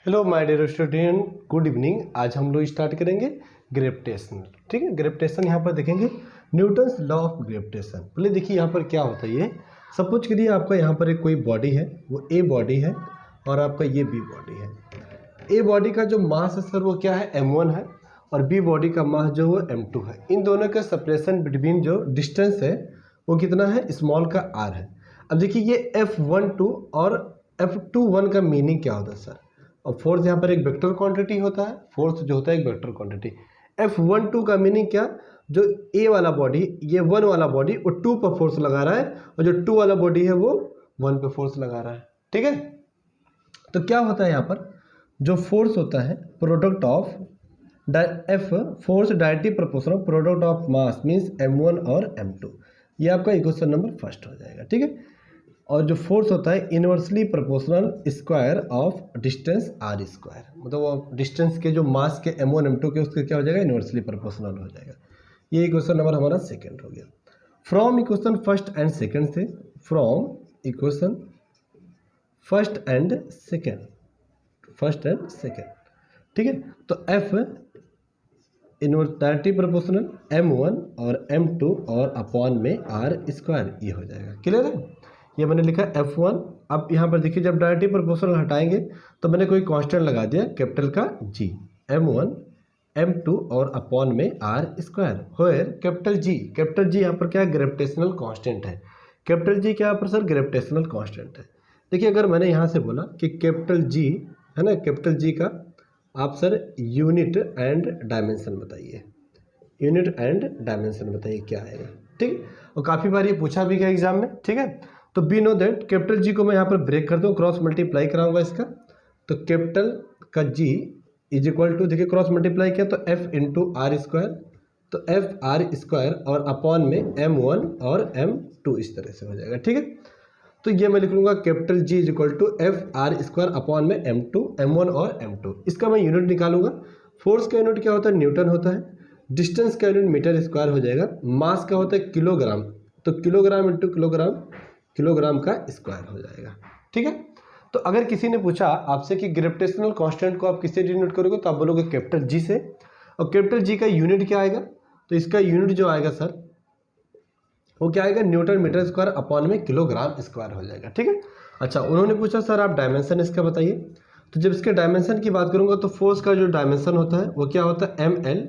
Hello my dear student, good evening. आज हम लोग स्टार्ट करेंगे ग्रेविटेशन। ठीक है, ग्रेविटेशन यहाँ पर देखेंगे न्यूटन्स लॉ ऑफ ग्रेविटेशन। पहले देखिए यहाँ पर क्या होता है। ये सपोज करिए आपका यहाँ पर एक कोई बॉडी है, वो ए बॉडी है और आपका ये बी बॉडी है। ए बॉडी का जो मास है सर वो क्या है, m1 है, और बी बॉडी का मास जो है m2 है। इन दोनों का सेपरेशन बिटवीन जो डिस्टेंस है वो कितना है, स्मॉल का r है। अब देखिए ये F12 और F21 का मीनिंग क्या होता है सर। और फोर्स यहाँ पर एक वेक्टर क्वांटिटी होता है, फोर्स जो होता है एक वेक्टर क्वांटिटी। F12 का मीनिंग क्या, जो ए वाला बॉडी, ये 1 वाला बॉडी वो 2 पर फोर्स लगा रहा है, और जो 2 वाला बॉडी है वो 1 पे फोर्स लगा रहा है। ठीक है, तो क्या होता है यहाँ पर जो फोर्स होता है product of F force directly proportional product of mass means m1 और m2। ये आपका इक्वेशन नंबर फर्स्ट हो जाएगा। ठीक है, और जो फोर्स होता है inversely proportional square of distance R square, मतलब वो डिस्टेंस के जो मास के m1 m2 के उसके क्या हो जाएगा, इनवर्सली प्रोपोर्शनल हो जाएगा। ये इक्वेशन नंबर हमारा सेकेंड हो गया। From equation first and second से, from equation first and second, ठीक है, तो F inverse directly proportional m1 और m2 और अपॉन में r स्क्वायर, ये हो जाएगा। क्लियर है, ये मैंने लिखा f1। अब यहाँ पर देखिए जब डायरेक्टली प्रोपोर्शनल हटाएंगे तो मैंने कोई कांस्टेंट लगा दिया कैपिटल का g, m1 m2 और अपॉन में r स्क्वायर। होयर कैपिटल जी यहाँ पर क्या है, ग्रेविटेशनल कांस्टेंट है। कैपिटल जी क्या यहाँ पर सर, ग्रेविटेशनल कांस्टेंट है। देखिए अगर मैंने यहाँ से बोला कि कैपिटल जी है ना, कैपिटल जी का आप सर यूनिट एंड डायमेंशन बताइए, यूनिट एंड डायमेंशन बताइए क्या आएगा। ठीक, और काफ़ी बार ये पूछा भी गया एग्जाम में। ठीक है, तो be know that capital G को मैं यहाँ पर ब्रेक कर दूँ, क्रॉस मल्टीप्लाई कराऊंगा इसका, तो कैपिटल का जी इज इक्वल टू, देखिए क्रॉस मल्टीप्लाई किया तो एफ इंटू आर स्क्वायर, तो एफ आर स्क्वायर और अपॉन में m1 और m2 इस तरह से हो जाएगा। ठीक है, तो ये मैं लिख लूँगा capital G is equal to F R square upon में m2 m1 और m2। इसका मैं यूनिट निकालूंगा। फोर्स का यूनिट क्या होता है, न्यूटन होता है। डिस्टेंस का यूनिट मीटर स्क्वायर हो जाएगा। मास का होता है किलोग्राम, तो किलोग्राम इंटू किलोग्राम, किलोग्राम का स्क्वायर हो जाएगा। ठीक है, तो अगर किसी ने पूछा आपसे कि ग्रेविटेशनल कांस्टेंट को आप किससे डिनोट करोगे, तो आप बोलोगे कैपिटल जी से। और कैपिटल जी का यूनिट क्या आएगा, तो इसका यूनिट जो आएगा सर वो क्या आएगा, न्यूटन मीटर स्क्वायर अपॉन में किलोग्राम स्क्वायर हो जाएगा। ठीक है, अच्छा उन्होंने पूछा सर आप डायमेंशन इसका बताइए। तो जब इसके डायमेंशन की बात करूंगा तो फोर्स का जो डायमेंशन होता है वो क्या होता है, ml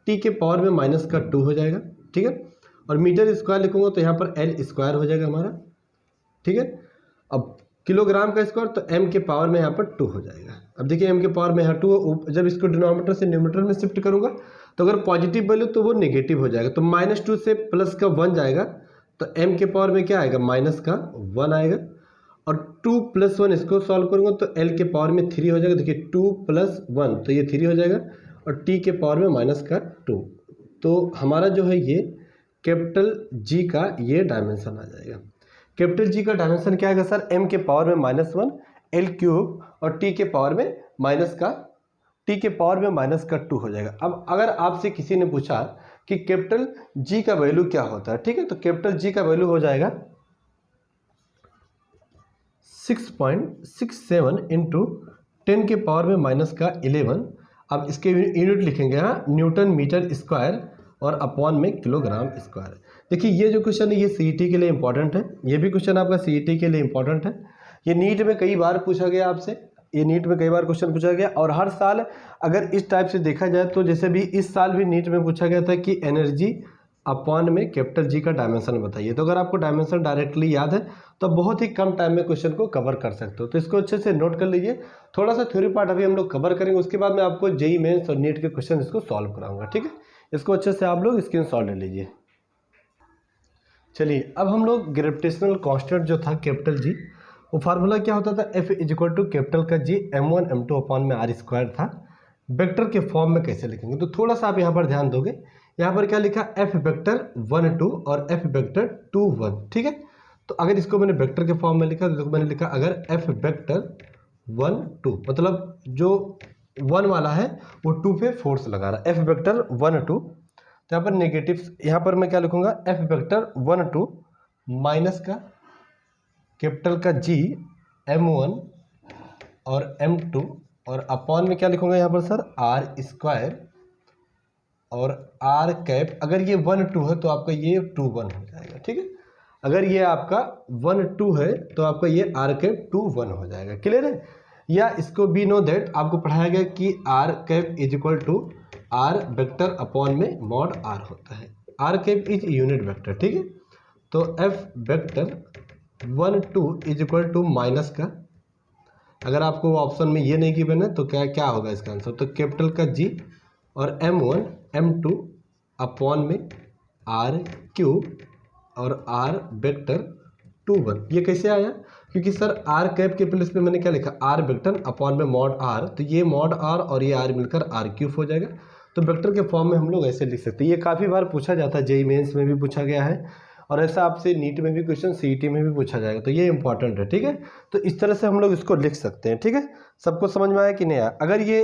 टी के पावर में माइनस का 2 हो जाएगा। ठीक है, और मीटर स्क्वायर लिखूंगा तो यहाँ पर l स्क्वायर हो जाएगा हमारा। ठीक है, अब किलोग्राम का स्क्वायर तो m के पावर में यहाँ पर 2 हो जाएगा। अब देखिए m के पावर में यहाँ 2, जब इसको डिनोमिनेटर से न्यूमरेटर में शिफ्ट करूंगा तो अगर पॉजिटिव वैल्यू तो वो नेगेटिव हो जाएगा, तो -2 से प्लस का 1 जाएगा, तो m के पावर में क्या आएगा, माइनस का 1 आएगा। और 2 + 1 इसको सॉल्व करूंगा तो l के पावर में 3 हो जाएगा। देखिए 2 + 1 तो ये 3 हो जाएगा, और t के पावर में माइनस का 2। तो हमारा जो है ये कैपिटल जी का ये डायमेंशन आ जाएगा। कैपिटल जी का डायमेंशन क्या आएगा सर, m के पावर में -1 l³ और t के पावर में -2 हो जाएगा। अब अगर आपसे किसी ने पूछा कि कैपिटल जी का वैल्यू क्या होता है, ठीक है, तो कैपिटल जी का वैल्यू हो जाएगा 6.67 इंटू 10 के पावर में -11। अब इसके यूनिट लिखेंगे यहाँ न्यूटन मीटर स्क्वायर और अपॉन में किलोग्राम स्क्वायर। देखिए ये जो क्वेश्चन है ये सीईटी के लिए इंपॉर्टेंट है, ये भी क्वेश्चन आपका सीईटी के लिए इंपॉर्टेंट है। ये नीट में कई बार पूछा गया आपसे, ये नीट में कई बार क्वेश्चन पूछा गया, और हर साल अगर इस टाइप से देखा जाए तो जैसे भी इस साल भी नीट में पूछा गया था कि एनर्जी अपॉन में कैपिटल जी का डायमेंशन बताइए। तो अगर आपको डायमेंशन डायरेक्टली याद है तो बहुत ही कम टाइम में क्वेश्चन को कवर कर सकते हो, तो इसको अच्छे से नोट कर लीजिए। थोड़ा सा थ्योरी पार्ट अभी हम लोग कवर करेंगे, उसके बाद मैं आपको जेईई मेंस और नीट के क्वेश्चन इसको सॉल्व कराऊंगा। ठीक है, इसको अच्छे से आप लोग स्क्रीनशॉट ले लीजिए। चलिए अब हम लोग ग्रेविटेशनल कांस्टेंट जो था कैपिटल जी, वो फार्मूला क्या होता था, F is equal to capital का जी m1 m2 अपॉन में r स्क्वायर था। वेक्टर के फॉर्म में कैसे लिखेंगे, तो थोड़ा सा आप यहाँ पर ध्यान दोगे। यहाँ पर क्या लिखा, f वेक्टर 1 2 और f वेक्टर 2 1। ठीक है, तो अगर इसको मैंने वेक्टर के फॉर्म में लिखा तो मैंने लिखा अगर f वेक्टर 1 2, मतलब जो 1 वाला है वो 2 पे फोर्स लगा रहा है, f वेक्टर 1 2। तो यहाँ पर नेगेटिव, यहाँ पर मैं क्या लिखूंगा, f वेक्टर 1 2 माइनस का कैपिटल का जी m1 और m2 और अपॉन में क्या लिखूंगा यहाँ पर सर आर स्क्वायर और आर कैप। अगर ये 1 2 है तो आपका ये 2 1 हो जाएगा, ठीक है। अगर ये आपका 1 2 है तो आपका ये आर कैप 2 1 हो जाएगा, क्लियर है। या इसको बी नो दैट आपको पढ़ाया गया कि R cap is equal to R vector upon में मॉड आर होता है। R cap is unit vector, ठीक है। तो F vector 1 2 is equal to minus का, अगर आपको ऑप्शन में ये नहीं गिवन है तो क्या क्या होगा इसका आंसर, तो कैपिटल का जी और m1 m2 अपॉन में आर क्यूब और आर वेक्टर 2 1। ये कैसे आया, क्योंकि सर आर कैप के प्लेस पे मैंने क्या लिखा आर वेक्टर अपॉन में मॉड आर, तो ये मॉड आर और ये आर मिलकर आर क्यूब हो जाएगा। तो वेक्टर के फॉर्म में हम लोग ऐसे लिख सकते हैं। ये काफ़ी बार पूछा जाता है, जेईई मेंस में भी पूछा गया है और ऐसा आपसे नीट में भी क्वेश्चन सीईटी में भी पूछा जाएगा, तो ये इंपॉर्टेंट है, ठीक है। तो इस तरह से हम लोग इसको लिख सकते हैं, ठीक है। सबको समझ में आया कि नहीं आया। अगर ये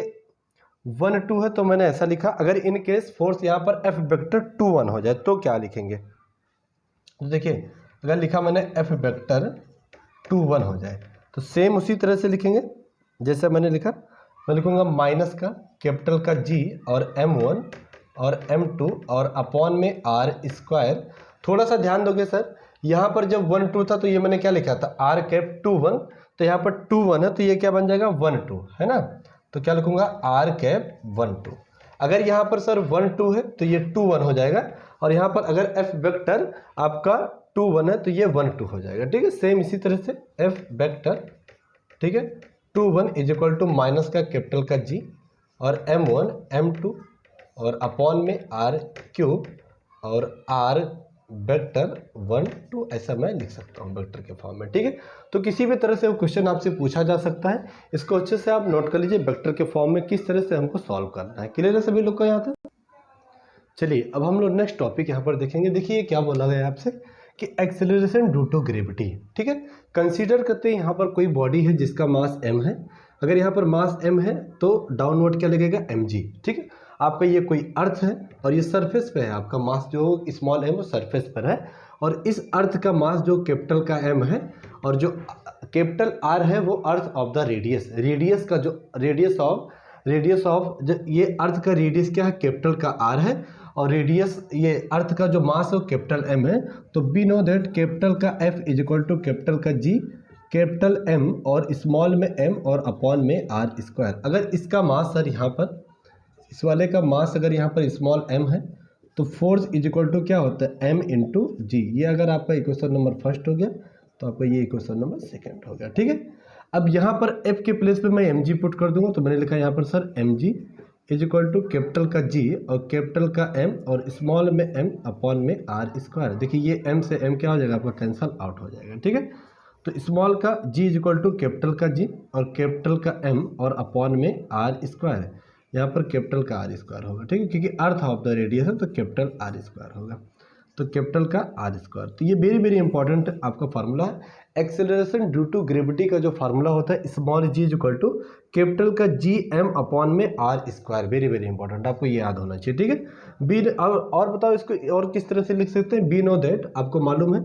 1 2 है तो मैंने ऐसा लिखा, अगर इन केस फोर्स यहाँ पर एफ वेक्टर 2 1 हो जाए तो क्या लिखेंगे, तो देखिए अगर लिखा मैंने एफ वेक्टर 2 1 हो जाए तो सेम उसी तरह से लिखेंगे जैसे मैंने लिखा। मैं लिखूंगा माइनस का कैपिटल का जी और m1 और m2 और अपॉन में आर स्क्वायर। थोड़ा सा ध्यान दोगे सर, यहाँ पर जब 1 2 था तो ये मैंने क्या लिखा था आर कैप 2 1, तो यहाँ पर 2 1 है तो ये क्या बन जाएगा 1 2, है ना। तो क्या लिखूंगा आर कैप 1 2। अगर यहाँ पर सर 1 2 है तो ये 2 1 हो जाएगा, और यहाँ पर अगर एफ वेक्टर आपका 2 1 है तो ये 1 2 हो जाएगा, ठीक है। सेम इसी तरह से एफ वेक्टर, ठीक है, 2 1 इज इक्वल टू माइनस का कैपिटल का जी और m1 m2 और अपॉन में आर क्यूब और आर वेक्टर 1 2, ऐसा मैं लिख सकता हूँ वेक्टर के फॉर्म में, ठीक है। तो किसी भी तरह से वो क्वेश्चन आपसे पूछा जा सकता है, इसको अच्छे से आप नोट कर लीजिए वेक्टर के फॉर्म में किस तरह से हमको सॉल्व करना है। क्लियर है सभी लोग को यहाँ तक। चलिए अब हम लोग नेक्स्ट टॉपिक यहाँ पर देखेंगे। देखिए क्या बोला गया आपसे कि एक्सेलरेशन ड्यू टू ग्रेविटी, ठीक है। कंसीडर करते हैं यहाँ पर कोई बॉडी है जिसका मास m है। अगर यहाँ पर मास m है तो डाउनवर्ड क्या लगेगा mg, ठीक है। आपका ये कोई अर्थ है और ये सरफेस पे है, आपका मास जो स्मॉल m वो सरफेस पर है, और इस अर्थ का मास जो कैपिटल का m है और जो कैपिटल r है वो earth of the radius, radius का जो रेडियस ऑफ ये अर्थ का रेडियस क्या है कैपिटल का r है, और रेडियस ये अर्थ का जो मास है वो कैपिटल m है। तो बी नो दैट कैपिटल का f is equal to capital का g कैपिटल m और स्मॉल में m और अपॉन में r स्क्वायर। अगर इसका मास सर यहाँ पर इस वाले का मास अगर यहाँ पर स्मॉल m है तो फोर्स इज इक्वल टू क्या होता है m इंटू जी। ये अगर आपका इक्वेशन नंबर फर्स्ट हो गया तो आपका ये इक्वेशन नंबर सेकेंड हो गया, ठीक है। अब यहाँ पर f के प्लेस पे मैं mg पुट कर दूंगा, तो मैंने लिखा यहाँ पर sir mg is equal to capital का g और कैपिटल का m और स्मॉल में m अपॉन में r स्क्वायर। देखिए ये m से m क्या हो जाएगा आपका कैंसल आउट हो जाएगा, ठीक है। तो स्मॉल का g is equal to capital का g और कैपिटल का m और अपॉन में r स्क्वायर। यहाँ पर कैपिटल का r स्क्वायर होगा, ठीक है, क्योंकि अर्थ ऑफ द रेडियस है तो कैपिटल r स्क्वायर होगा, तो कैपिटल का r स्क्वायर। तो ये वेरी वेरी इंपॉर्टेंट आपका फार्मूला है। एक्सेलरेशन ड्यू टू ग्रेविटी का जो फार्मूला होता है small g is equal to capital का जी m अपॉन में r square. Very very important, आपको ये याद होना चाहिए, ठीक है। बी और बताओ इसको और किस तरह से लिख सकते हैं। बी नो दैट आपको मालूम है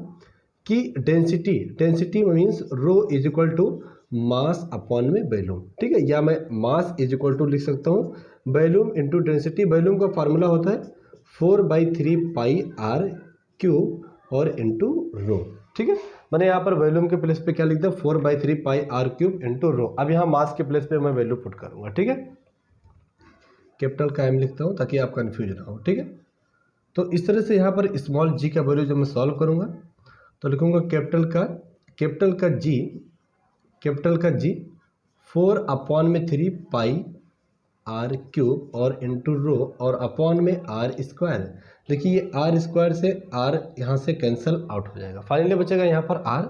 कि density means rho is equal to mass upon में वॉल्यूम, ठीक है। या मैं मास इज इक्वल टू लिख सकता हूँ वॉल्यूम इंटू डेंसिटी। वॉल्यूम का फार्मूला होता है 4/3 पाई r क्यूब और इंटू रो, ठीक है। मैंने यहाँ पर वॉल्यूम के प्लेस पे क्या लिख दिया 4/3 पाई r क्यूब इंटू रो। अब यहाँ मास के प्लेस पे मैं वैल्यू पुट करूँगा, ठीक है। कैपिटल का m लिखता हूँ ताकि आप कंफ्यूज ना हो, ठीक है। तो इस तरह से यहाँ पर स्मॉल g का वैल्यू जब मैं सॉल्व करूँगा तो लिखूँगा कैपिटल का g 4/3 पाई r क्यूब और इंटू रो और अपॉन में r स्क्वायर। देखिए ये r स्क्वायर से r यहाँ से कैंसिल आउट हो जाएगा, फाइनली बचेगा यहाँ पर r।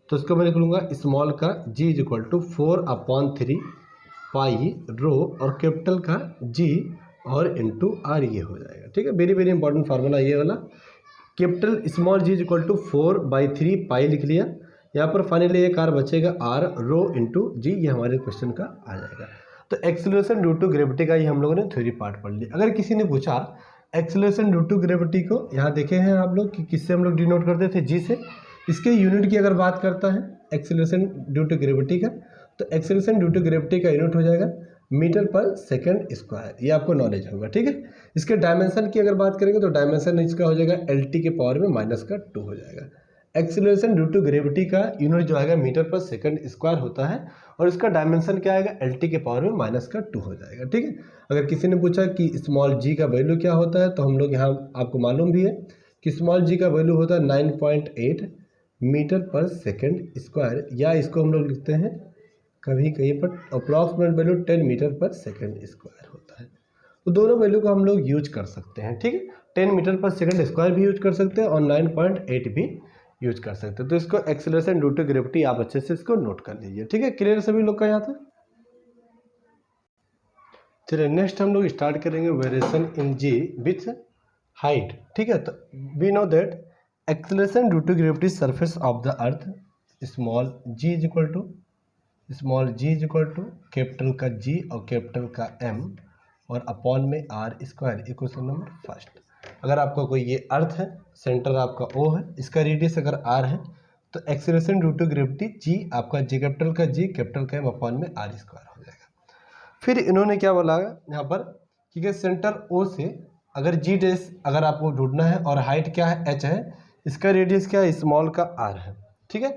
तो इसको मैं लिख लूँगा स्मॉल का g इज इक्वल टू 4/3 पाई रो और कैपिटल का g और इंटू r, ये हो जाएगा, ठीक है। वेरी वेरी इंपॉर्टेंट फार्मूला ये वाला। Capital small g is equal to 4/3 pi लिख लिया, यहाँ पर फाइनली एक r बचेगा r रो इंटू जी, ये हमारे क्वेश्चन का आ जाएगा। तो एक्सेलरेशन ड्यू टू ग्रेविटी का ये हम लोगों ने थ्योरी पार्ट पढ़ लिया। अगर किसी ने पूछा एक्सेलरेशन ड्यू टू ग्रेविटी को यहाँ देखे हैं आप लोग कि किससे हम लोग डिनोट करते थे, जी से। इसके यूनिट की अगर बात करता है एक्सेलरेशन ड्यू टू ग्रेविटी का तो एक्सेलरेशन ड्यू टू ग्रेविटी का यूनिट हो जाएगा मीटर पर सेकंड स्क्वायर, ये आपको नॉलेज होगा, ठीक है। इसके डायमेंशन की अगर बात करेंगे तो डायमेंशन इसका हो जाएगा LT के पावर में -2 हो जाएगा। एक्सेलरेशन ड्यू टू ग्रेविटी का यूनिट जो आएगा मीटर पर सेकंड स्क्वायर होता है और इसका डायमेंशन क्या आएगा LT के पावर में -2 हो जाएगा, ठीक है। अगर किसी ने पूछा कि स्मॉल g का वैल्यू क्या होता है तो हम लोग यहाँ आपको मालूम भी है कि स्मॉल g का वैल्यू होता है 9.8 मीटर पर सेकंड स्क्वायर, या इसको हम लोग लिखते हैं कभी कहीं पर अप्रॉक्सीमेट वैल्यू 10 मीटर पर सेकंड स्क्वायर होता है। तो दोनों वैल्यू को हम लोग यूज कर सकते हैं, ठीक है। 10 मीटर पर सेकंड स्क्वायर भी यूज कर सकते हैं और 9.8 भी यूज कर सकते हैं। तो इसको एक्सेलरेशन ड्यू टू ग्रेविटी आप अच्छे से इसको नोट कर लीजिए, ठीक है। क्लियर सभी लोग का यहाँ तक? चलिए नेक्स्ट हम लोग स्टार्ट करेंगे variation in G with height, ठीक है। तो we know that acceleration due to gravity surface of the earth small g is equal to capital का G और कैपिटल का M और अपॉन में R स्क्वायर। ये क्वेश्चन नंबर फर्स्ट। अगर आपका कोई ये अर्थ है, सेंटर आपका O है, इसका रेडियस अगर R है तो acceleration due to gravity G आपका G कैपिटल का G कैपिटल का M अपॉन में R स्क्वायर हो जाएगा। फिर इन्होंने क्या बोला यहाँ पर कि सेंटर O से अगर G डैश अगर आपको ढूंढना है और हाइट क्या है H है, इसका रेडियस क्या है स्मॉल का R है, ठीक है।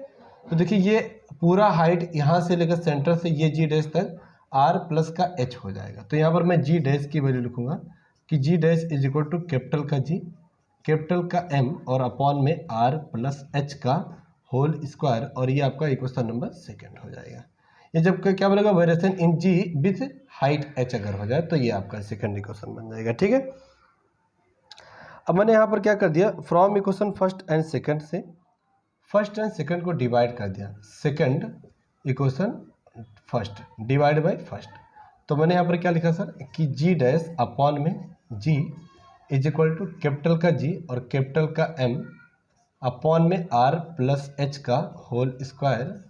तो देखिए ये पूरा हाइट यहाँ से लेकर सेंटर से ये G डैश तक R प्लस का H हो जाएगा। तो यहाँ पर मैं G डैश की वैल्यू लिखूंगा कि G dash is equal to capital का G कैपिटल का M और अपॉन में R प्लस H का होल स्क्वायर, और ये आपका इक्वेशन नंबर सेकेंड हो जाएगा। ये जब क्या बोलेगा variation in G with height H अगर हो जाए तो ये आपका सेकेंड इक्वेशन बन जाएगा, ठीक है। अब मैंने यहाँ पर क्या कर दिया, from equation first and second से फर्स्ट एंड सेकंड को डिवाइड कर दिया, second equation first divide by first. तो मैंने यहाँ पर क्या लिखा सर कि G डैश अपॉन में G is equal to capital का G और कैपिटल का M अपॉन में R प्लस H का होल स्क्वायर।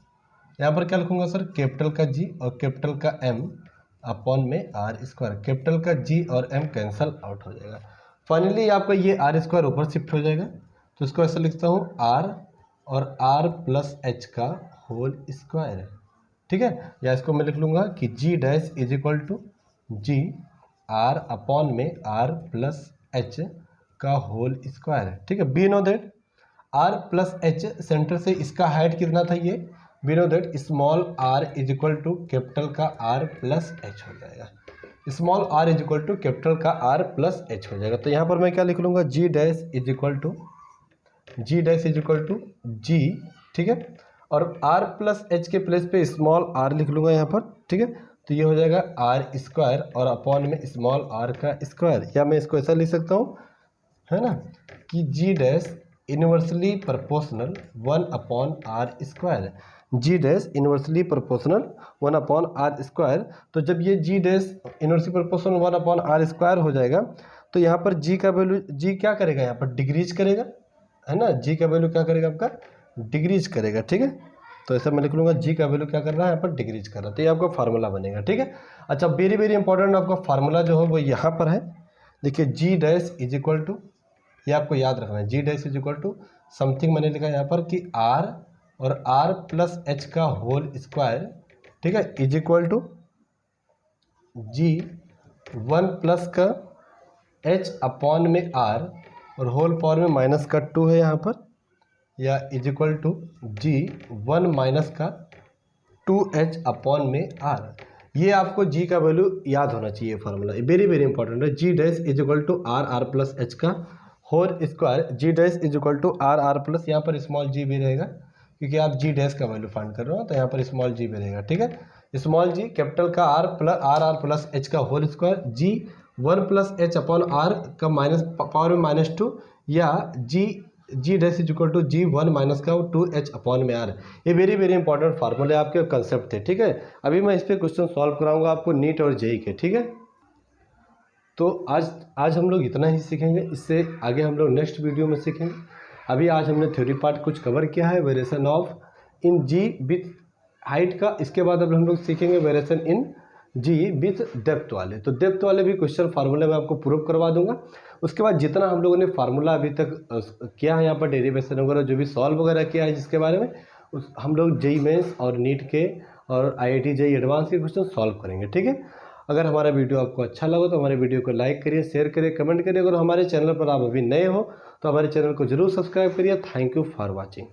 यहाँ पर क्या लिखूंगा सर, कैपिटल का G और कैपिटल का M अपॉन में R स्क्वायर। कैपिटल का G और M कैंसल आउट हो जाएगा। फाइनली आपका ये R स्क्वायर ऊपर शिफ्ट हो जाएगा, तो इसको ऐसा लिखता हूँ R और R प्लस H का होल स्क्वायर, ठीक है। या इसको मैं लिख लूँगा कि G dash is equal to G R upon में R प्लस H का होल स्क्वायर, ठीक है। We know that R plus H centre से इसका हाइट कितना था, ये we know that small r is equal to capital का R प्लस H हो जाएगा। Small r is equal to capital का R प्लस H हो जाएगा। तो यहाँ पर मैं क्या लिख लूँगा, G dash is equal to G, ठीक है। और R प्लस H के प्लेस पे स्मॉल r लिख लूँगा यहाँ पर, ठीक है। तो ये हो जाएगा R स्क्वायर और अपॉन में स्मॉल r का स्क्वायर, या मैं इसको ऐसा लिख सकता हूँ, है ना, कि G dash inversely proportional 1 upon R square. G dash inversely proportional 1 upon R square. तो जब ये G dash inversely proportional 1 upon R square हो जाएगा तो यहाँ पर G का वैल्यू, G क्या करेगा यहाँ पर डिक्रीज करेगा, है ना। G का वैल्यू क्या करेगा आपका डिक्रीज करेगा, ठीक है। तो ऐसा मैं लिख लूँगा G का वैल्यू क्या कर रहा है यहाँ पर डिक्रीज कर रहा है। तो ये आपका फार्मूला बनेगा, ठीक है। अच्छा वेरी वेरी इंपॉर्टेंट आपका फार्मूला जो है वो यहाँ पर है, देखिए G dash is equal to, ये आपको याद रखना है, G dash is equal to something मैंने लिखा यहाँ पर कि R और R प्लस H का होल स्क्वायर, ठीक है, is equal to G 1 plus का H अपॉन में R और होल पावर में माइनस का 2 है यहाँ पर, या is equal to G 1 minus का 2H अपॉन में R। ये आपको G का वैल्यू याद होना चाहिए, फार्मूला वेरी वेरी इंपॉर्टेंट है। G dash is equal to R plus H का whole square. G dash is equal to R plus, यहाँ पर स्मॉल g भी रहेगा क्योंकि आप G डैश का वैल्यू फाइंड कर रहे हो, तो यहाँ पर स्मॉल g भी रहेगा, ठीक है। स्मॉल g कैपिटल का R प्लस H का whole square, G 1 plus H upon R का माइनस पावर में -2, या G dash is equal to G 1 minus का 2H अपॉन में R। ये वेरी वेरी इंपॉर्टेंट फार्मूले आपके कंसेप्ट थे, ठीक है। अभी मैं इस पर क्वेश्चन सॉल्व कराऊंगा आपको नीट और जेई के, ठीक है। तो आज हम लोग इतना ही सीखेंगे, इससे आगे हम लोग नेक्स्ट वीडियो में सीखेंगे। अभी आज हमने थ्योरी पार्ट कुछ कवर किया है variation of in G with height का। इसके बाद अब हम लोग सीखेंगे variation in G with depth वाले। तो डेप्थ वाले भी क्वेश्चन फार्मूले में आपको प्रूव करवा दूंगा। उसके बाद जितना हम लोगों ने फार्मूला अभी तक किया है यहाँ पर डेरिवेशन वगैरह जो भी सॉल्व वगैरह किया है जिसके बारे में हम लोग जेई मेंस और नीट के और IIT JEE एडवांस के क्वेश्चन सॉल्व करेंगे। ठीक है, अगर हमारा वीडियो आपको अच्छा लगा तो हमारे वीडियो को लाइक करिए, शेयर करिए, कमेंट करिए। अगर हमारे चैनल पर आप अभी नए हो तो हमारे चैनल को जरूर सब्सक्राइब करिए। Thank you for watching.